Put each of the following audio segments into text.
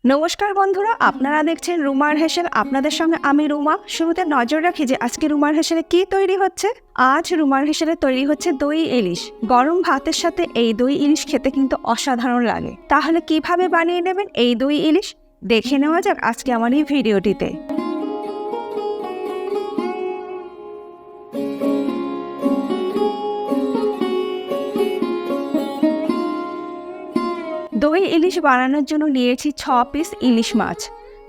নমস্কার বন্ধুরা, আপনারা দেখছেন রুমার হেসেল। আপনাদের সঙ্গে আমি রুমা। শুরুতে নজর রাখি যে আজকে রুমার হেসেলে কি তৈরি হচ্ছে। আজ রুমার হেসেলে তৈরি হচ্ছে দই ইলিশ। গরম ভাতের সাথে এই দই ইলিশ খেতে কিন্তু অসাধারণ লাগে। তাহলে কিভাবে বানিয়ে নেবেন এই দই ইলিশ, দেখে নেওয়া যাক আজকে আমার এই ভিডিওটিতে। দই ইলিশ বানানোর জন্য নিয়েছি 6 পিস ইলিশ মাছ।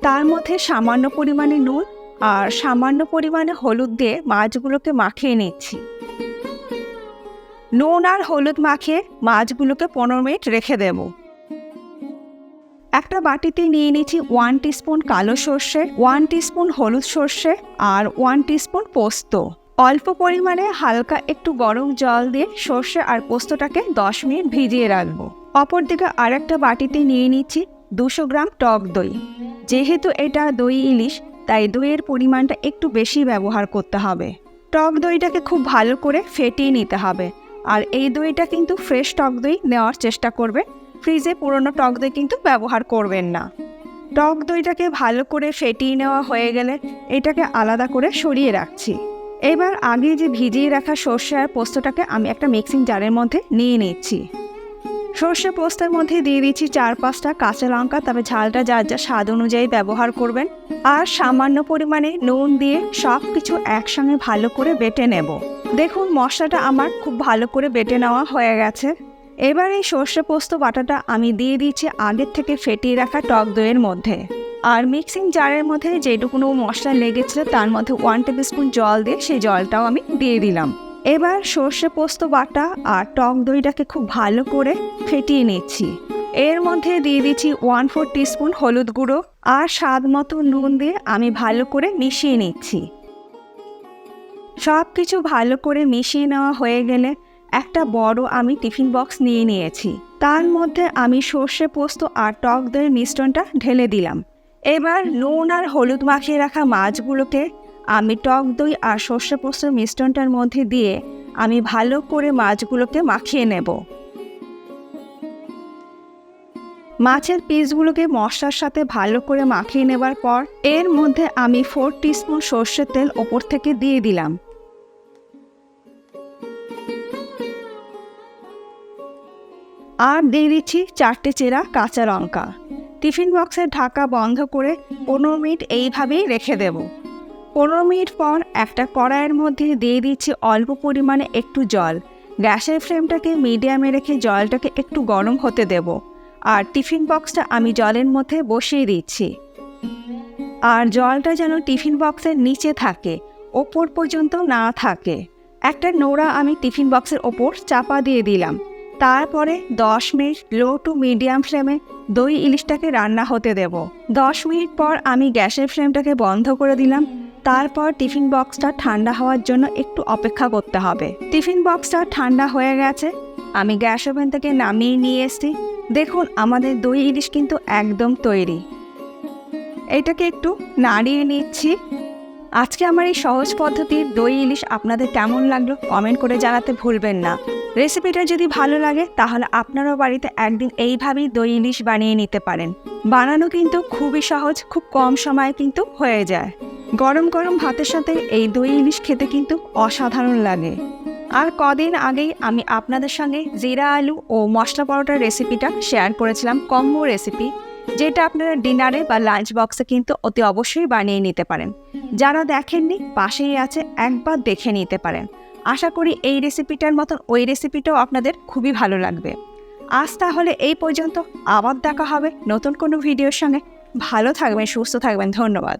তার মধ্যে সামান্য পরিমাণে নুন আর সামান্য পরিমাণে হলুদ দিয়ে মাছগুলোকে মাখিয়ে নিচ্ছি। নুন আর হলুদ মাখিয়ে মাছগুলোকে 15 মিনিট রেখে দেব। একটা বাটিতে নিয়ে নিচ্ছি 1 টিস্পুন কালো সর্ষে, 1 টিস্পুন হলুদ সর্ষে আর 1 টিস্পুন পোস্ত। অল্প পরিমাণে হালকা একটু গরম জল দিয়ে সর্ষে আর পোস্তটাকে 10 মিনিট ভিজিয়ে রাখবো। অপরদিকে আরেকটা বাটিতে নিয়ে নিচ্ছি 200 গ্রাম টক দই। যেহেতু এটা দই ইলিশ, তাই দইয়ের পরিমাণটা একটু বেশি ব্যবহার করতে হবে। টক দইটাকে খুব ভালো করে ফেটিয়ে নিতে হবে। আর এই দইটা কিন্তু ফ্রেশ টক দই নেওয়ার চেষ্টা করবে, ফ্রিজে পুরনো টক দই কিন্তু ব্যবহার করবেন না। টক দইটাকে ভালো করে ফেটিয়ে নেওয়া হয়ে গেলে এটাকে আলাদা করে সরিয়ে রাখছি। এবার আগে যে ভিজিয়ে রাখা সর্ষে আর পোস্তটাকে আমি একটা মিক্সিং জারের মধ্যে নিয়ে নিচ্ছি। সর্ষে পোস্তের মধ্যে দিয়ে দিচ্ছি 4-5টা কাঁচা লঙ্কা, তবে ঝালটা যার যা স্বাদ অনুযায়ী ব্যবহার করবেন। আর সামান্য পরিমাণে নুন দিয়ে সব কিছু একসঙ্গে ভালো করে বেটে নেব। দেখুন মশলাটা আমার খুব ভালো করে বেটে নেওয়া হয়ে গেছে। এবার এই সর্ষে পোস্ত বাটাটা আমি দিয়ে দিচ্ছি আগের থেকে ফেটিয়ে রাখা টক দইয়ের মধ্যে। আর মিক্সিং জারের মধ্যে যেটুকুনো মশলা লেগেছিল তার মধ্যে 1 টেবিলস্পুন জল দিয়ে সেই জলটাও আমি দিয়ে দিলাম। এবার সর্ষে পোস্ত বাটা আর টক দইটাকে খুব ভালো করে ফেটিয়ে নিচ্ছি। এর মধ্যে দিয়ে দিচ্ছি 1/4 টিস্পুন হলুদ গুঁড়ো আর স্বাদ মতো নুন দিয়ে আমি ভালো করে মিশিয়ে নিচ্ছি। সব কিছু ভালো করে মিশিয়ে নেওয়া হয়ে গেলে একটা বড় আমি টিফিন বক্স নিয়ে নিয়েছি। তার মধ্যে আমি সর্ষে পোস্ত আর টক দইয়ের মিশ্রণটা ঢেলে দিলাম। এবার নুন আর হলুদ মাখিয়ে রাখা মাছগুলোকে আমি টক দই আর সর্ষে পোস্তর মিশ্রণটার মধ্যে দিয়ে আমি ভালো করে মাছগুলোকে মাখিয়ে নেব। মাছের পিসগুলোকে মশলার সাথে ভালো করে মাখিয়ে নেবার পর এর মধ্যে আমি 4 টিস্পুন সর্ষের তেল ওপর থেকে দিয়ে দিলাম। আর দিয়ে দিচ্ছি 4টে চেরা কাঁচা লঙ্কা। টিফিন বক্সের ঢাকা বন্ধ করে 15 মিনিট এইভাবেই রেখে দেব। 15 মিনিট পর একটা কড়াইয়ের মধ্যে দিয়ে দিচ্ছি অল্প পরিমাণে একটু জল। গ্যাসের ফ্লেমটাকে মিডিয়ামে রেখে জলটাকে একটু গরম হতে দেব। আর টিফিন বক্সটা আমি জলের মধ্যে বসিয়ে দিচ্ছি। আর জলটা যেন টিফিন বক্সের নিচে থাকে, ওপর পর্যন্ত না থাকে। একটা নোড়া আমি টিফিন বক্সের ওপর চাপা দিয়ে দিলাম। তারপরে 10 মিনিট লো টু মিডিয়াম ফ্লেমে দই ইলিশটাকে রান্না হতে দেব। 10 মিনিট পর আমি গ্যাসের ফ্লেমটাকে বন্ধ করে দিলাম। তারপর টিফিন বক্সটা ঠান্ডা হওয়ার জন্য একটু অপেক্ষা করতে হবে। টিফিন বক্সটা ঠান্ডা হয়ে গেছে, আমি গ্যাস ওভেন থেকে নামিয়ে নিয়ে এসেছি। দেখুন আমাদের দই ইলিশ কিন্তু একদম তৈরি। এটাকে একটু নাড়িয়ে নিচ্ছি। আজকে আমার এই সহজ পদ্ধতির দই ইলিশ আপনাদের কেমন লাগলো কমেন্ট করে জানাতে ভুলবেন না। রেসিপিটা যদি ভালো লাগে তাহলে আপনারাও বাড়িতে একদিন এইভাবেই দই ইলিশ বানিয়ে নিতে পারেন। বানানো কিন্তু খুবই সহজ, খুব কম সময়ে কিন্তু হয়ে যায়। গরম গরম ভাতের সাথে এই দই ইলিশ খেতে কিন্তু অসাধারণ লাগে। আর কদিন আগেই আমি আপনাদের সঙ্গে জিরা আলু ও মশলা পরোটার রেসিপিটা শেয়ার করেছিলাম, কম্বো রেসিপি, যেটা আপনারা ডিনারে বা লাঞ্চ বক্সে কিন্তু অতি অবশ্যই বানিয়ে নিতে পারেন। যারা দেখেননি পাশেই আছে, একবার দেখে নিতে পারেন। আশা করি এই রেসিপিটার মতন ওই রেসিপিটাও আপনাদের খুবই ভালো লাগবে। আজ তাহলে এই পর্যন্ত, আবার দেখা হবে নতুন কোনো ভিডিওর সঙ্গে। ভালো থাকবেন, সুস্থ থাকবেন, ধন্যবাদ।